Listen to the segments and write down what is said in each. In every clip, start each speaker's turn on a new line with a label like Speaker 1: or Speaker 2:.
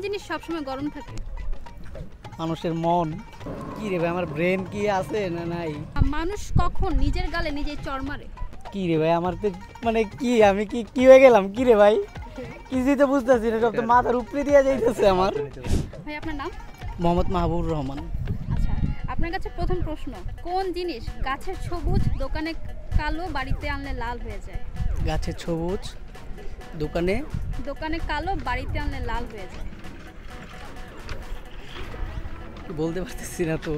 Speaker 1: জিনিস সবসময় গরম থাকে?
Speaker 2: মানুষের মন। কি রে ভাই, আমার ব্রেন কি আছে না নাই?
Speaker 1: মানুষ কখন নিজের গালে নিজেই চড় মারে?
Speaker 2: কি রে ভাই, আমার তো মানে কি আমি কি কি হয়ে গেলাম? কি রে ভাই, কিছুই তো বুঝতেছি না, সব তো মাথার উপরে দিয়ে যাইতেছে আমার।
Speaker 1: ভাই আপনার নাম?
Speaker 2: মোহাম্মদ মাহবুবুর রহমান।
Speaker 1: আচ্ছা, আপনার কাছে প্রথম প্রশ্ন, কোন জিনিস গাছের সবুজ দোকানে কালো বাড়িতে আনলে লাল হয়ে যায়?
Speaker 2: গাছের সবুজ, দোকানে
Speaker 1: দোকানে কালো বাড়িতে আনলে লাল হয়ে যায়।
Speaker 2: বলতে পারতেছি না তো,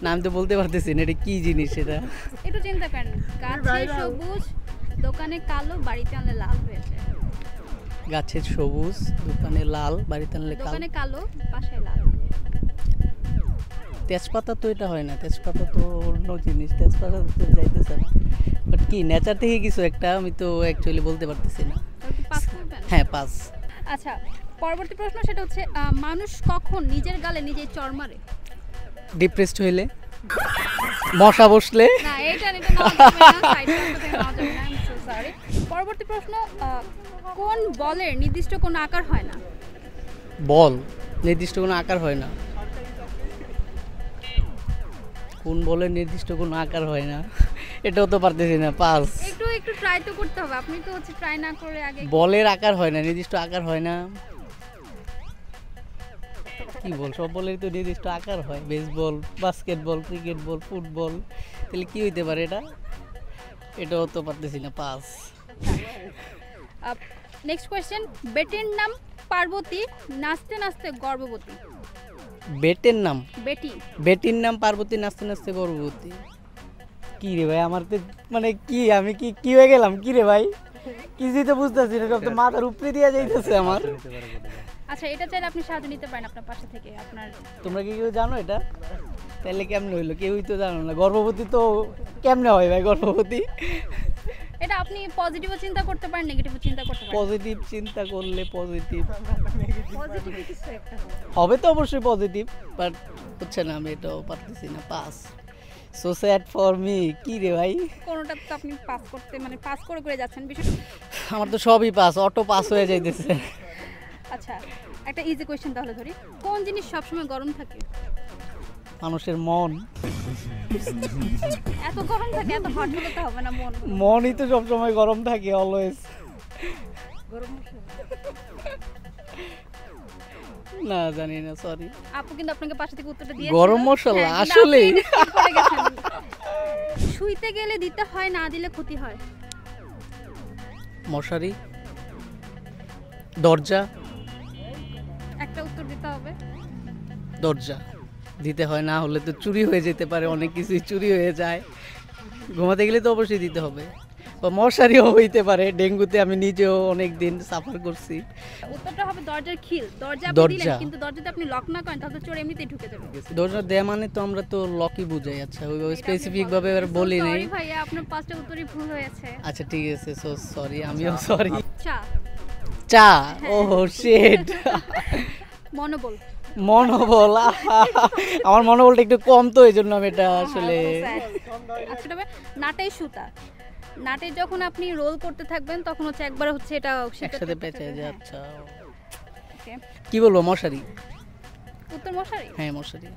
Speaker 2: নাম তো বলতে পারতেছি না, এটা কি জিনিস এটা?
Speaker 1: একটু চিন্তা করেন, গাছের সবুজ দোকানে কালো বাড়িতে আনলে লাল হয়ে যায়।
Speaker 2: গাছের সবুজ, দোকানে লাল, বাড়িতে আনলে কালো।
Speaker 1: দোকানে কালো বাসায় লাল।
Speaker 2: তেজপাতা তো এটা হয় না, তেজপাতা তো অন্য জিনিস, তেজপাতা তো যাইতেছে না। বাট কি নেচার থেকে কিছু একটা, আমি তো অ্যাকচুয়ালি বলতে পারতেছি না।
Speaker 1: তাহলে কি পাস করবেন?
Speaker 2: হ্যাঁ, পাস।
Speaker 1: আচ্ছা, পরবর্তী প্রশ্ন সেটা হচ্ছে মানুষ কখন নিজের গালে নিজেই চড় মারে?
Speaker 2: ডিপ্রেসড হইলে, মশা বসলে।
Speaker 1: না, এটা নেওয়া যাবে না, সাইড করতে নেওয়া যাবে না, আই এম সো সরি। পরবর্তী প্রশ্ন, কোন বলের নির্দিষ্ট কোনো আকার হয় না?
Speaker 2: বল নির্দিষ্ট কোনো আকার হয় না। কোন বলের নির্দিষ্ট কোনো আকার হয় না? এটাও তো পারতেছি না, পাস।
Speaker 1: একটু একটু ট্রাই তো করতে হবে, আপনি তো হচ্ছে ট্রাই না করে আগে।
Speaker 2: বলের আকার হয় না, নির্দিষ্ট আকার হয় না। কি বল, সব বলের তো নির্দিষ্ট আকার হয়। Baseball, basketball, cricket ball, football, তাহলে কি হইতে পারে এটা? এটাও তো পারতেছি না, পাস।
Speaker 1: নেক্সট কোয়েশ্চেন, বেটির নাম পার্বতী, নাচতে নাচতে গর্ভবতী।
Speaker 2: বেটের নাম?
Speaker 1: বেটি।
Speaker 2: বেটির নাম পার্বতী, নাচতে নাচতে গর্ভবতী। কি রে ভাই, আমার তো মানে কি আমি কি কি হয়ে গেলাম? কি রে ভাই, কিছুই তো বুঝতেছি না, সব তো মাথার উপরে দিয়ে যাইতেছে আমার।
Speaker 1: আচ্ছা, এটা চাইলে আপনি সাহায্য নিতে পারেন আপনার পাশে থেকে। আপনার
Speaker 2: তোমরা কি কেউ জানো এটা? তাহলে কেমনে হইলো? কেউই তো জানো না। গর্ভবতী তো কেমনে হয় ভাই, গর্ভবতী?
Speaker 1: এটা আপনি পজিটিভও চিন্তা করতে পারেন, নেগেটিভও চিন্তা করতে পারেন।
Speaker 2: পজিটিভ চিন্তা করলে পজিটিভ
Speaker 1: পজিটিভ কিছু একটা
Speaker 2: হবে তো, অবশ্যই পজিটিভ, বাট হচ্ছে না, আমি এটাও পারতেছি না, pass. So sad for me. কি রে ভাই,
Speaker 1: কোনোটা তো আপনি পাস করতে মানে পাস করে করে যাচ্ছেন বিষয়।
Speaker 2: আমার তো সবই পাস, অটো পাস হয়ে যাইতেছে।
Speaker 1: আচ্ছা, একটা ইজি কোয়েশ্চেন তাহলে ধরি, কোন জিনিস সবসময় গরম থাকে?
Speaker 2: মানুষের মন।
Speaker 1: এত গরম থাকে, এত হট হতে হবে না, মন।
Speaker 2: মনই তো সবসময় গরম থাকে, অলওয়েজ।
Speaker 1: গরম
Speaker 2: না, জানি না, সরি।
Speaker 1: আপু কিন্তু আপনাকে পাশে থেকে উত্তরটা দিয়েছে।
Speaker 2: গরম মশলা, আসলেই।
Speaker 1: শুইতে গেলে দিতে হয়, না দিলে ক্ষতি হয়।
Speaker 2: মশারি, দরজা।
Speaker 1: একটা উত্তর দিতে হবে।
Speaker 2: দরজা দিতে হয়, না হলে তো চুরি হয়ে যেতে পারে, অনেক কিছুই চুরি হয়ে যায়। ঘুমাতে গেলে তো অবশ্যই দিতে হবে। বা মশারিও হইতে পারে, ডেঙ্গুতে আমি নিজেও অনেক দিন সাফার করছি।
Speaker 1: উত্তরটা হবে দরজার খিল। দরজা আপনি দিলেন,
Speaker 2: দরজা।
Speaker 1: কিন্তু দরজাতে আপনি লক না করেন তাহলে তো চোর এমনিতেই ঢুকে যাবে।
Speaker 2: দরজা দেয়া মানে তো আমরা তো লকই বুঝাই। আচ্ছা, ওইভাবে স্পেসিফিক ভাবে আর বলি নাই।
Speaker 1: সরি ভাইয়া, আপনার পাঁচটা উত্তরই ভুল হয়েছে।
Speaker 2: আচ্ছা, ঠিক আছে, সো সরি, আমিও সরি।
Speaker 1: চা।
Speaker 2: চা, ওহ শিট।
Speaker 1: মনোবল।
Speaker 2: মনোবল, আমার মনোবলটা একটু কম, তো এই জন্য আমি এটা আসলে।
Speaker 1: আচ্ছা, তবে নাটাই সুতা। নাটে যখন আপনি রোল করতে থাকবেন তখন হচ্ছে একবার হচ্ছে এটা
Speaker 2: একসাথে পেঁচে যায়। আচ্ছা,
Speaker 1: ওকে,
Speaker 2: কি বলবো, মশারি।
Speaker 1: উত্তর মশারি।
Speaker 2: হ্যাঁ, মশারি।